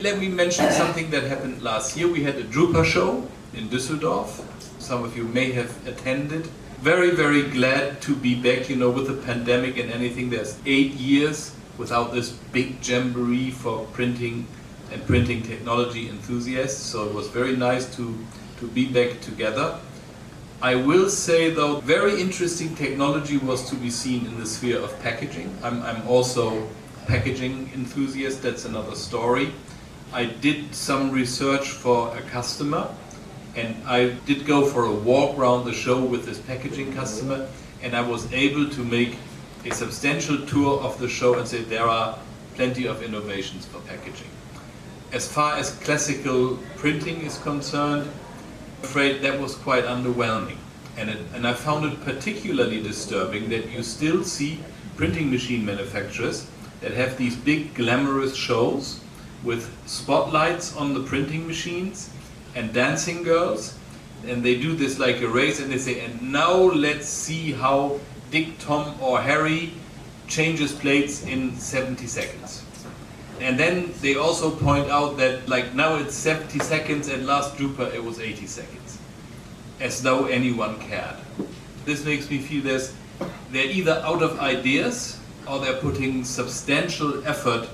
Let me mention something that happened last year. We had a Drupa show in Düsseldorf. Some of you may have attended. Very, very glad to be back, you know, with the pandemic and anything. There's 8 years without this big jamboree for printing and printing technology enthusiasts. So it was very nice to be back together. I will say though, very interesting technology was to be seen in the sphere of packaging. I'm also a packaging enthusiast, that's another story. I did some research for a customer, and I did go for a walk around the show with this packaging customer, and I was able to make a substantial tour of the show and say there are plenty of innovations for packaging. As far as classical printing is concerned, I'm afraid that was quite underwhelming. And I found it particularly disturbing that you still see printing machine manufacturers that have these big glamorous shows with spotlights on the printing machines and dancing girls, and they do this like a race, and they say, and now let's see how Dick, Tom or Harry changes plates in 70 seconds. And then they also point out that like now it's 70 seconds and last Drupa it was 80 seconds. As though anyone cared. This makes me feel they're either out of ideas or they're putting substantial effort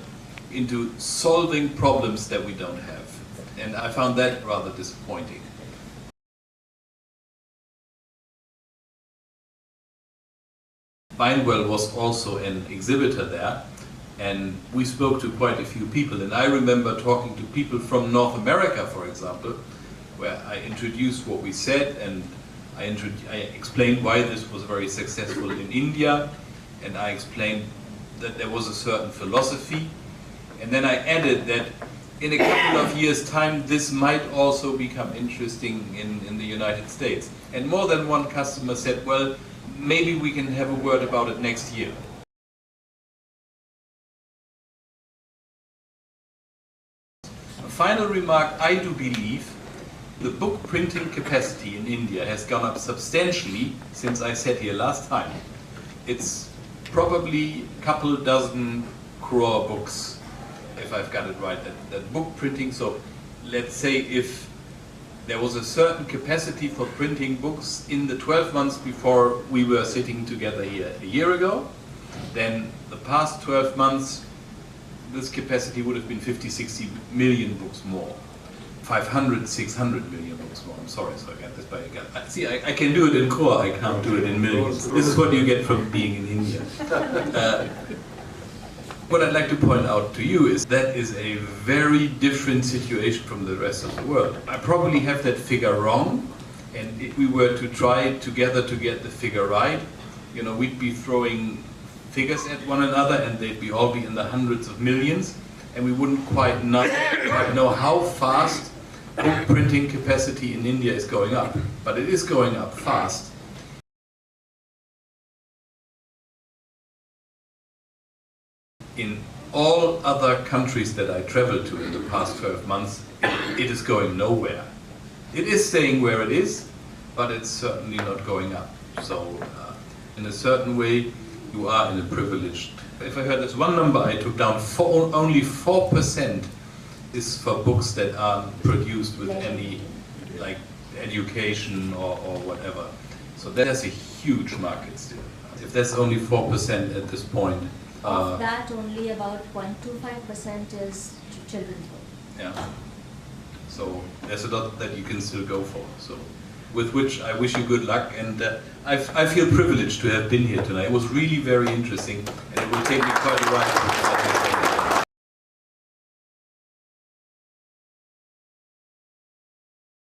into solving problems that we don't have. And I found that rather disappointing. Bindwel was also an exhibitor there, and we spoke to quite a few people. And I remember talking to people from North America, for example, where I introduced what we said, and I explained why this was very successful in India, and I explained that there was a certain philosophy. And then I added that in a couple of years' time, this might also become interesting in the United States. And more than one customer said, well, maybe we can have a word about it next year. A final remark, I do believe the book printing capacity in India has gone up substantially since I sat here last time. It's probably a couple dozen crore books, if I've got it right, that book printing. So let's say if there was a certain capacity for printing books in the 12 months before we were sitting together here a year ago, then the past 12 months this capacity would have been 50-60 million books more. 500-600 million books more. I'm sorry, so I got this by a gut. See, I can do it in crore, I can't do it in millions. This is what you get from being in India. What I'd like to point out to you is that is a very different situation from the rest of the world. I probably have that figure wrong, and if we were to try together to get the figure right, you know, we'd be throwing figures at one another and they'd all be in the hundreds of millions, and we wouldn't quite know how fast book printing capacity in India is going up. But it is going up fast. In all other countries that I traveled to in the past 12 months, it is going nowhere. It is staying where it is, but it's certainly not going up. So in a certain way, you are in a privileged. If I heard this one number I took down, only 4% is for books that are produced with any like education or whatever. So there's a huge market still. If that's only 4% at this point, of that, only about 0.25% is children's book. Yeah. So there's a lot that you can still go for. So, with which I wish you good luck, and I feel privileged to have been here tonight. It was really very interesting, and it will take me quite a while.